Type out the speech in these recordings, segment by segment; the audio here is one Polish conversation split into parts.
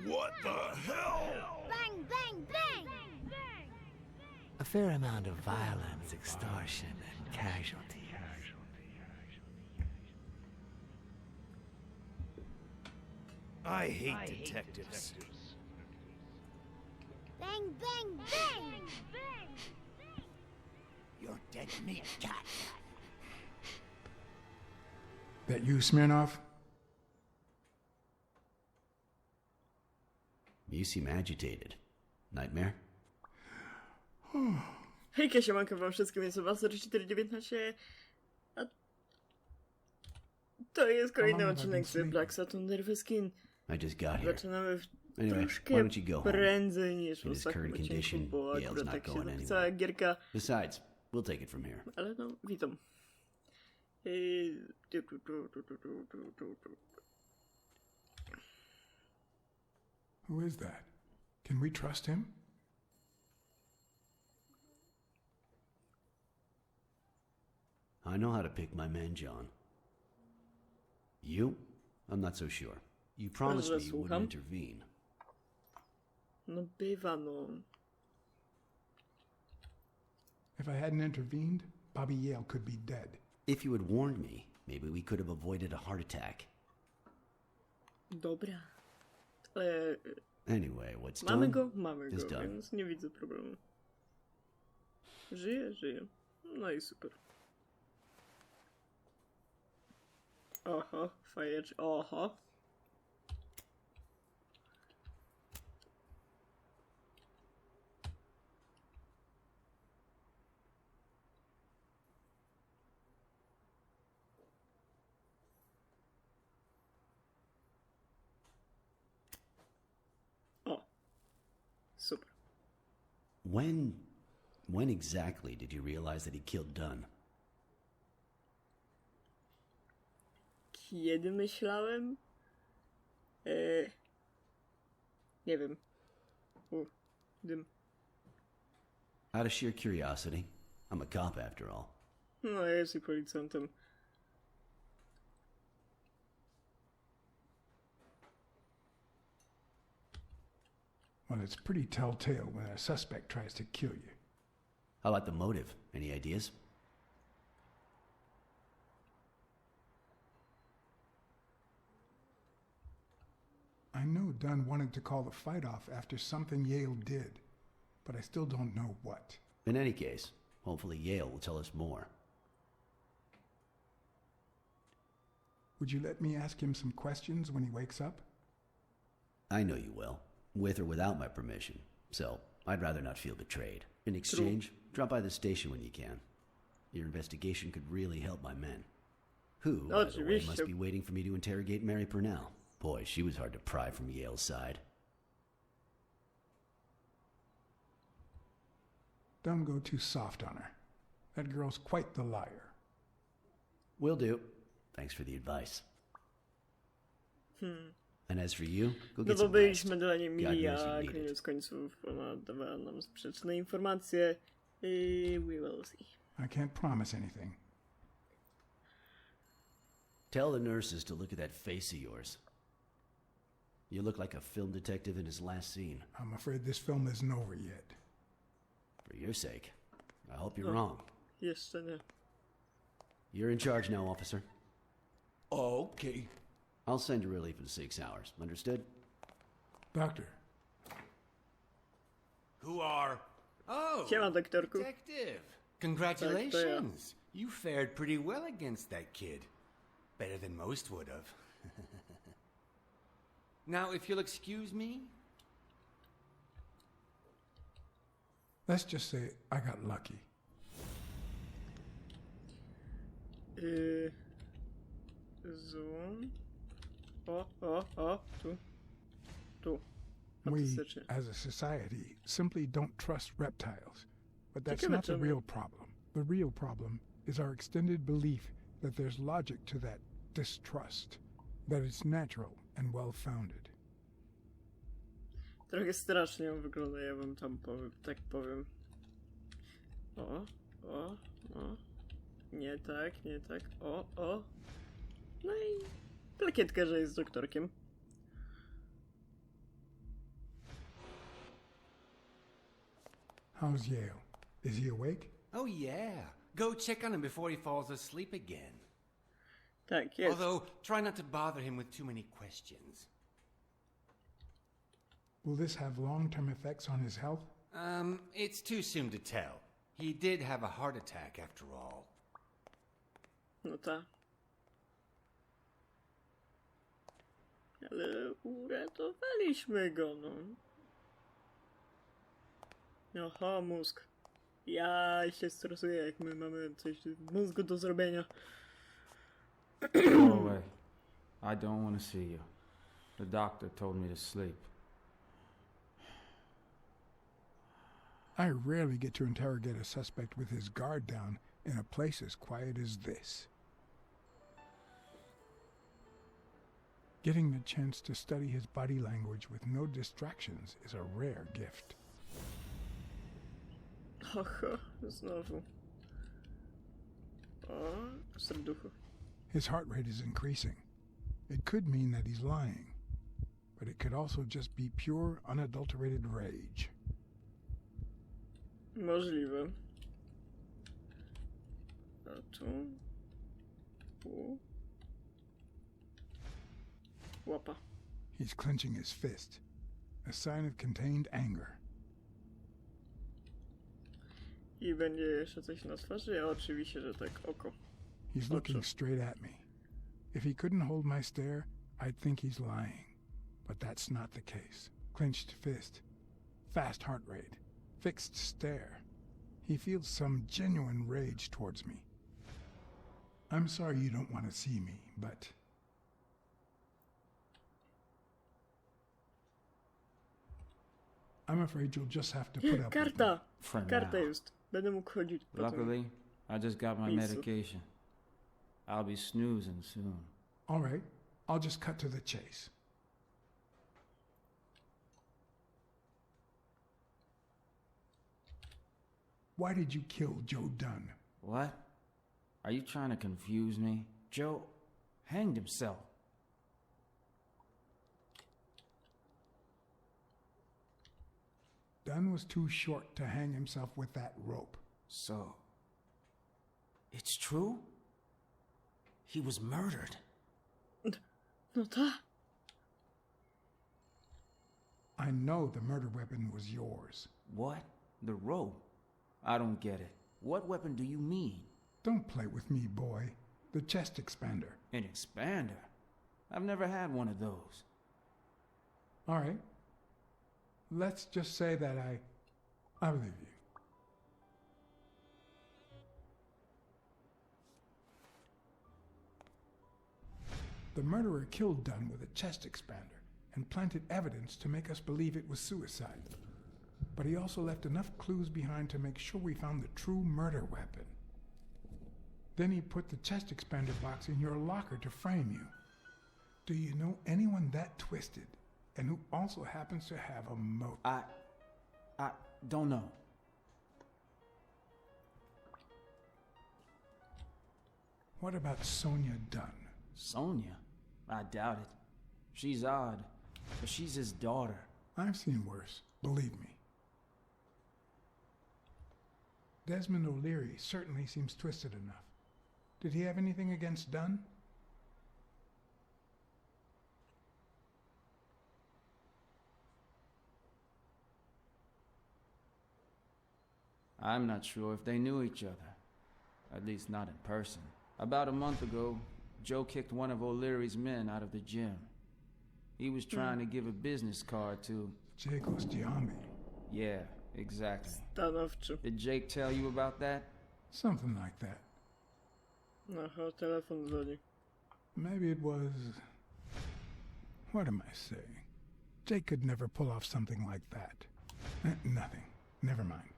What the hell? Bang, bang, bang! A fair amount of violence, extortion, and casualties. I hate detectives. Bang, bang, bang! You're dead meat, cat. That you, Smirnoff? You seem agitated. Nightmare? Hejka, siemanko wam wszystkim, jest was 419, a to jest kolejny odcinek z Blacksad Nerwy Skin. I just got here. Zaczynamy Anyway, troszkę why don't you go home? prędzej niż w In his ostatnim current odcinku, condition, bo Yale's akurat not tak się going zapisała anywhere. gierka, Besides, we'll take it from here. ale no, witam. Who is that? Can we trust him? I know how to pick my men, John. You? I'm not so sure. You promised me you wouldn't intervene. No bywa, no. If I hadn't intervened, Bobby Yale could be dead. If you had warned me, maybe we could have avoided a heart attack. Dobra. Ale Anyway, what's mamy done go, mamy is go, done. więc nie widzę problemu. Żyje, żyje. No i super. Oho, fajeczka, oho. O, super. When exactly did you realize that he killed Dunn? Kiedy myślałem? Nie wiem. Dym. Out of sheer curiosity. I'm a cop after all. No, ja jestem policjantem. Well, it's pretty telltale when a suspect tries to kill you. How about the motive? Any ideas? I know Dunn wanted to call the fight off after something Yale did, but I still don't know what. In any case, hopefully Yale will tell us more. Would you let me ask him some questions when he wakes up? I know you will, with or without my permission, so I'd rather not feel betrayed. In exchange, drop by the station when you can. Your investigation could really help my men. Who, by the way, must be waiting for me to interrogate Mary Purnell. Boy, she was hard to pry from Yale's side. Don't go too soft on her. That girl's quite the liar. Will do. Thanks for the advice. And as for you, go No get bo some rest. byliśmy dla niej God mili, knows a you need koniec it. końców ona dawała nam sprzeczne informacje. We will see. I can't promise anything. Tell the nurses to look at that face of yours. You look like a film detective in his last scene. I'm afraid this film isn't over yet. For your sake, I hope you're wrong. Jeszcze nie. You're in charge now, officer. Okay. I'll send you relief in 6 hours. Understood? Doctor, Who are... Oh, Siema, doktorku. detective. Congratulations. You fared pretty well against that kid. Better than most would have. Now, if you'll excuse me... let's just say I got lucky. Zoom. O, tu. We, Fantastycznie. as a society, simply don't trust reptiles. But that's Ciekawe not the czemu. real problem. The real problem is our extended belief that there's logic to that distrust, that it's natural and well-founded. Trochę strasznie on wygląda, ja wam tam powiem, tak powiem. O. Nie tak, nie tak. O. No i plakietka, że jest doktorkiem. How's Yale? Is he awake? Oh, yeah. Go check on him before he falls asleep again. Tak jest. Although, try not to bother him with too many questions. Will this have long-term effects on his health? It's too soon to tell. He did have a heart attack after all. No tak. Ale uratowaliśmy go, no. Aha, mózg. Ja się stresuję, jak my mamy coś w mózgu do zrobienia. Go away. I don't want to see you. The doctor told me to sleep. I rarely get to interrogate a suspect with his guard down in a place as quiet as this. Getting the chance to study his body language with no distractions is a rare gift. Aha, znowu. O, serducho. His heart rate is increasing. It could mean that he's lying, but it could also just be pure, unadulterated rage. Możliwe. A tu? Tu? Łapa. He's clenching his fist, a sign of contained anger. I będzie jeszcze coś na twarzy? A oczywiście, że tak, oko. He's looking straight at me. If he couldn't hold my stare, I'd think he's lying. But that's not the case. Clenched fist, fast heart rate, fixed stare. He feels some genuine rage towards me. I'm sorry you don't want to see me, but... I'm afraid you'll just have to put up with me. Karta! For Karta now. jest. Będę mógł chodzić po tym. Luckily, I just got my Miejscu. medication. I'll be snoozing soon. All right, I'll just cut to the chase. Why did you kill Joe Dunn? What? Are you trying to confuse me? Joe hanged himself. Dunn was too short to hang himself with that rope. So, it's true? He was murdered. No tak. I know the murder weapon was yours. What? The rope? I don't get it. What weapon do you mean? Don't play with me, boy. The chest expander. An expander? I've never had one of those. All right. Let's just say that I believe you. The murderer killed Dunn with a chest expander and planted evidence to make us believe it was suicide. But he also left enough clues behind to make sure we found the true murder weapon. Then he put the chest expander box in your locker to frame you. Do you know anyone that twisted and who also happens to have a motive? I don't know. What about Sonia Dunn? Sonia? I doubt it. She's odd, but she's his daughter. I've seen worse, believe me. Desmond O'Leary certainly seems twisted enough. Did he have anything against Dunn? I'm not sure if they knew each other. At least not in person. About a month ago, Joe kicked one of O'Leary's men out of the gym. He was trying to give a business card to... Jake Ostiami. Yeah, exactly. Stanowczo. Did Jake tell you about that? Something like that. Aha, telefon dzwoni. Maybe it was... What am I saying? Jake could never pull off something like that. Nothing. Never mind.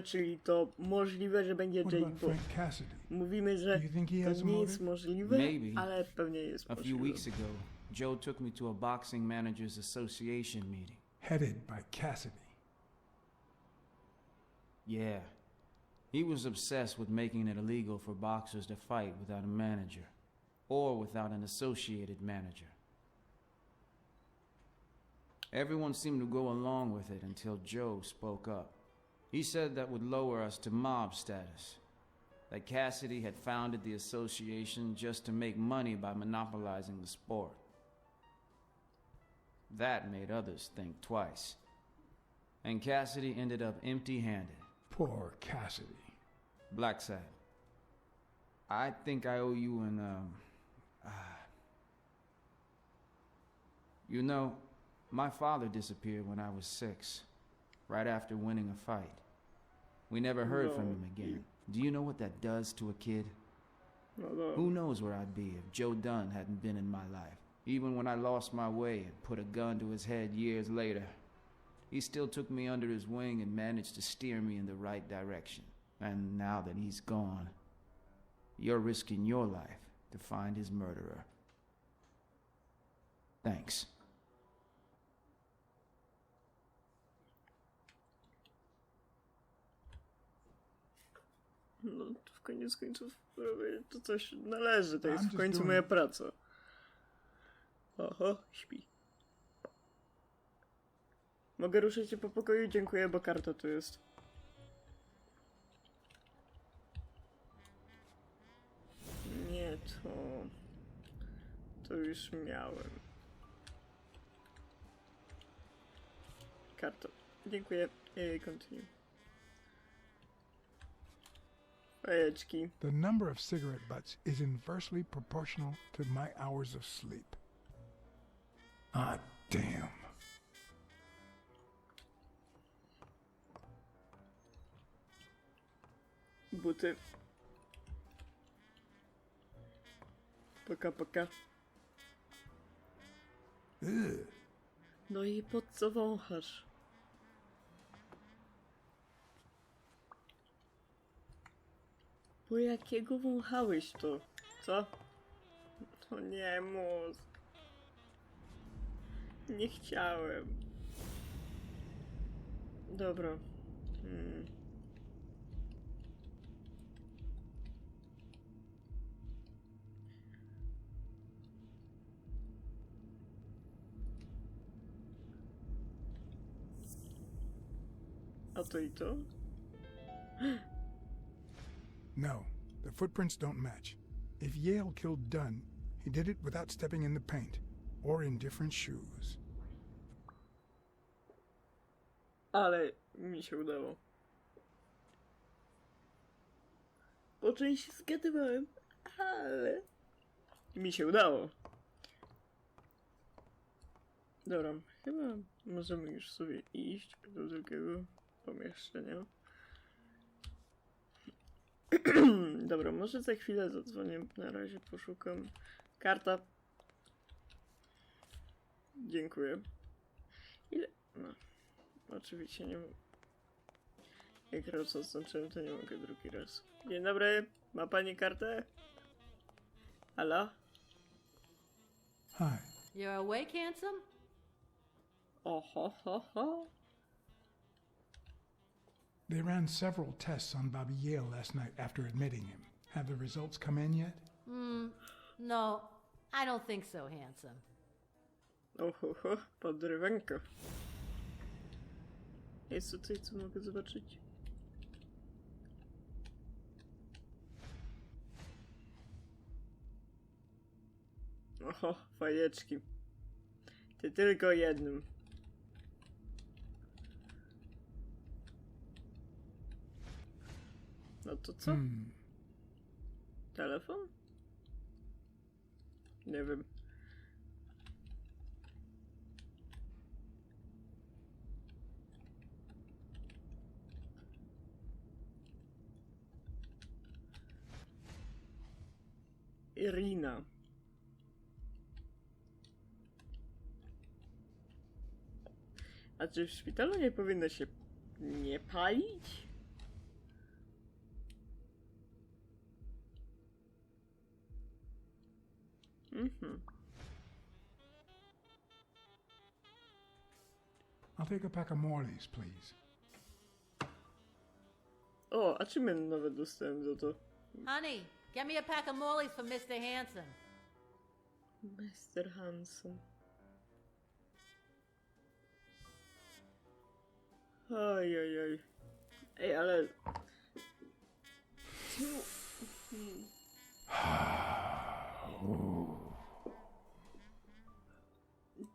Czyli to możliwe, że będzie What Jake about Bull. Frank Cassidy? Mówimy, że Do you think he to has a nie jest motive? możliwe, Maybe. ale pewnie jest A few możliwe. weeks ago, Joe took me to a boxing managers association meeting. Headed by Cassidy. Yeah. He was obsessed with making it illegal for boxers to fight without a manager. Or without an associated manager. Everyone seemed to go along with it until Joe spoke up. He said that would lower us to mob status. That Cassidy had founded the association just to make money by monopolizing the sport. That made others think twice. And Cassidy ended up empty-handed. Poor Cassidy. Blacksad, I think I owe you an, You know, my father disappeared when I was 6, right after winning a fight. We never heard from him again. Do you know what that does to a kid? Who knows where I'd be if Joe Dunn hadn't been in my life? Even when I lost my way and put a gun to his head years later, he still took me under his wing and managed to steer me in the right direction. And now that he's gone, you're risking your life to find his murderer. Thanks. No, w koniec końców robię to, co się należy. To jest w końcu moja praca. Oho, śpi. Mogę ruszyć się po pokoju? Dziękuję, bo karta tu jest. Nie to... To już miałem. Karta. Dziękuję. Continue. Fajeczki. The number of cigarette butts is inversely proportional to my hours of sleep. Ah, damn. Buty. Paka, paka. Ugh. No i po co wąchasz? Po jakiego wąchałeś to? Co? To nie, mózg. Nie chciałem. Dobra. A to i to? No, the footprints don't match. If Yale killed Dunn, he did it without stepping in the paint, or in different shoes. Ale mi się udało. Po części zgadywałem, ale mi się udało. Dobra, chyba możemy już sobie iść do drugiego pomieszczenia. Dobra, może za chwilę zadzwonię. Na razie poszukam. Karta. Dziękuję. Ile? No. Oczywiście nie mogę. Jak raz zaznaczyłem, to nie mogę drugi raz. Dzień dobry. Ma pani kartę? Halo? Hi. You're awake, handsome? Oh, ho, ho, ho. They ran several tests on Bobby Yale last night after admitting him. Have the results come in yet? No, I don't think so, handsome. Oh, ho, ho. Podrywanko. Jest tu coś, co mogę zobaczyć? Oho, fajeczki. Ty tylko jednym. No to co? Telefon? Nie wiem. Irina. A czy w szpitalu nie powinno się nie palić? I'll take a pack of Morley's, please. O, achievement nawet dostałem za to. Honey, get me a pack of Morleys for Mr. Hanson. Mr. Hanson. Oj, oj, oj. Ej, ale...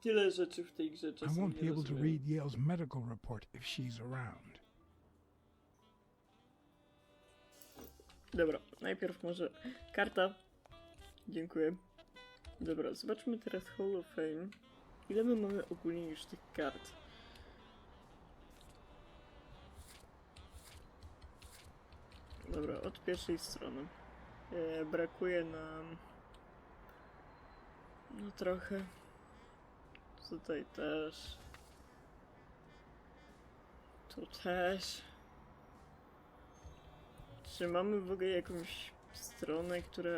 Tyle rzeczy w tej grze I czasem won't nie be able to rozumiem. read Yale's medical report if she's around. Dobra, najpierw może karta. Dziękuję. Dobra, zobaczmy teraz Hall of Fame. Ile my mamy ogólnie już tych kart? Dobra, od pierwszej strony. Brakuje nam... No trochę. Tutaj też. Tu też. Czy mamy w ogóle jakąś stronę, która...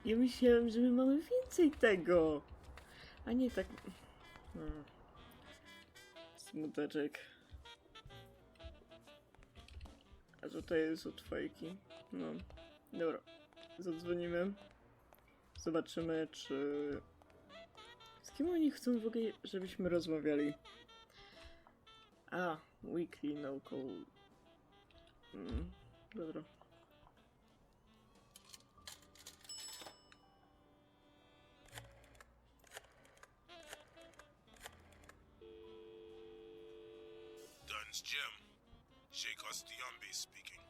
Ja myślałem, że my mamy więcej tego. A nie tak... Smuteczek. A tutaj jest od fajki. No. Dobra. Zadzwonimy. Zobaczymy, czy... Z kim oni chcą w ogóle, żebyśmy rozmawiali? A, weekly no call. Dobra. Dunn's Gym. Jake Ostiombe speaking.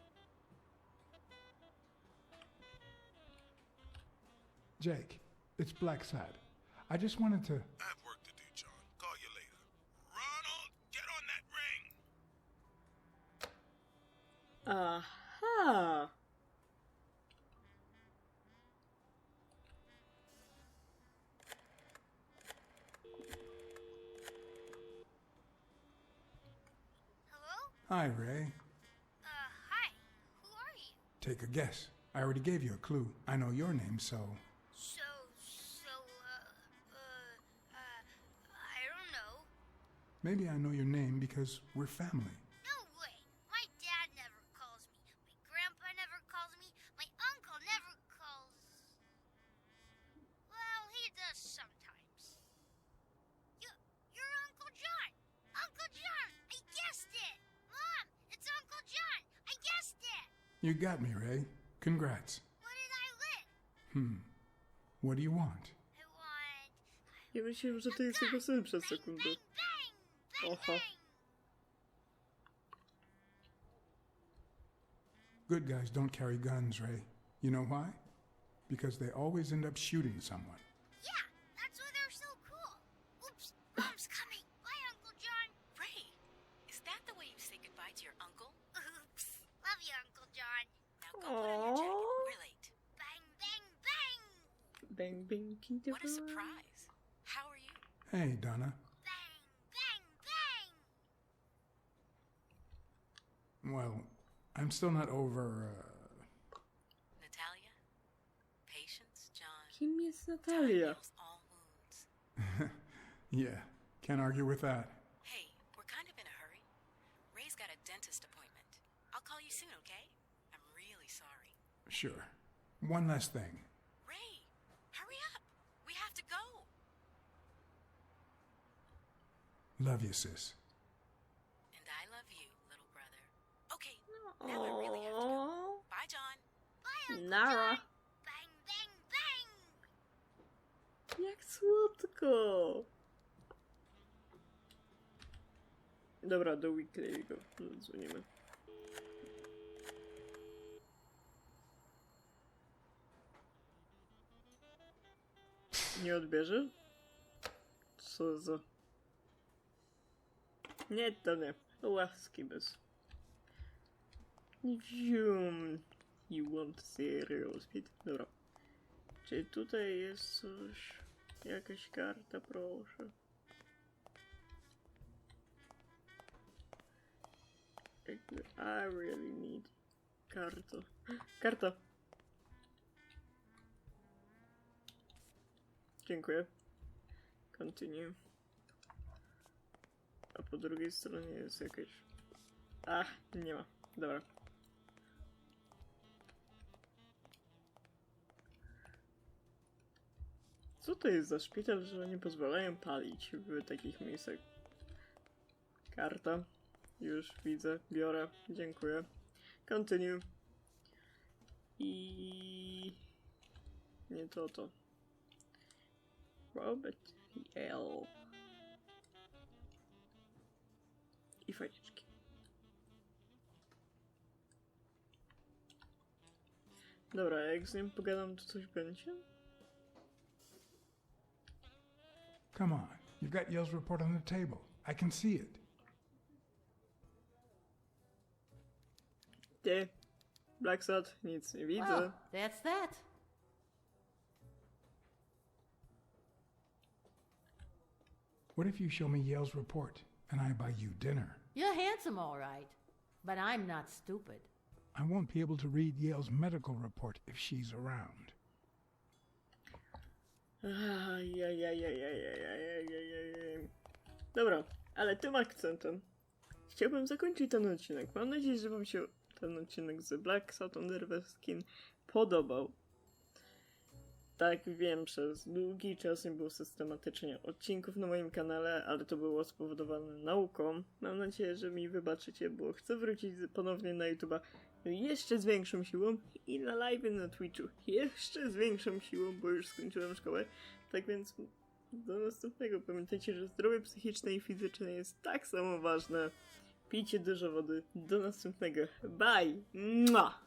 Jake, it's Blacksad. I just wanted to... I have work to do, John. Call you later. Ronald, get on that ring! Aha! Hello? Hi, Ray. Hi. Who are you? Take a guess. I already gave you a clue. I know your name, so... I don't know. Maybe I know your name because we're family. No way. My dad never calls me. My grandpa never calls me. My uncle never calls... Well, he does sometimes. You're Uncle John. Uncle John, I guessed it. Mom, it's Uncle John. I guessed it. You got me, Ray. Congrats. What did I win? What do you want? I want... Ja myślałem, że to jest jego syn przez sekundę. Bang, bang, Oho. bang. Good guys don't carry guns, Ray. You know why? Because they always end up shooting someone. Yeah, that's why they're so cool. Oops, Mom's coming. Bye, Uncle John. Ray, is that the way you say goodbye to your uncle? Oops. Love you, Uncle John. Now go put on your jacket. We're late. Bang, bang, bang. Bang, bang, kindergarten. What a surprise. How are you? Hey, Donna. Bang, bang, bang. Well, I'm still not over, Natalia? Patience, John. Kim jest Time Natalia? heals all wounds. Yeah, can't argue with that. Hey, we're kind of in a hurry. Ray's got a dentist appointment. I'll call you soon, okay? I'm really sorry. Sure. One last thing. Ray, hurry up. We have to go. Love you, sis. And I love you, little brother. Okay, now I really have to go. Aww. Bye, John. Bye, Uncle Nara. John. Bang, bang, bang. Jak słodko! Dobra, do Weekly'ego dzwonimy. Nie odbierze? Co za... Nie, to nie. Łaski bez. Zium. You want serial speed? Dobra. Czy tutaj jest coś? Jakaś karta, proszę. I really need karta. Karta! Dziękuję. Continue. A po drugiej stronie jest jakieś... Ach, nie ma. Dobra. Co to jest za szpital, że nie pozwalają palić w takich miejscach? Karta. Już widzę, biorę, dziękuję. Continue. I... nie to. Robert L. I fajeczki. Dobra, jak z nim pogadam, to coś będzie? Come on. You've got Yale's report on the table. I can see it. Ty, Blacksad, nic nie widzę. Well, that's that. What if you show me Yale's report and I buy you dinner? You're handsome, all right. But I'm not stupid. I won't be able to read Yale's medical report if she's around. Dobra, ale tym akcentem chciałbym zakończyć ten odcinek. Mam nadzieję, że wam się ten odcinek z Blacksad Skin podobał. Tak, wiem, przez długi czas nie było systematycznie odcinków na moim kanale, ale to było spowodowane nauką. Mam nadzieję, że mi wybaczycie, bo chcę wrócić ponownie na YouTube'a jeszcze z większą siłą i na live na Twitchu jeszcze z większą siłą, bo już skończyłem szkołę. Tak więc do następnego. Pamiętajcie, że zdrowie psychiczne i fizyczne jest tak samo ważne. Pijcie dużo wody. Do następnego. Bye! Mua!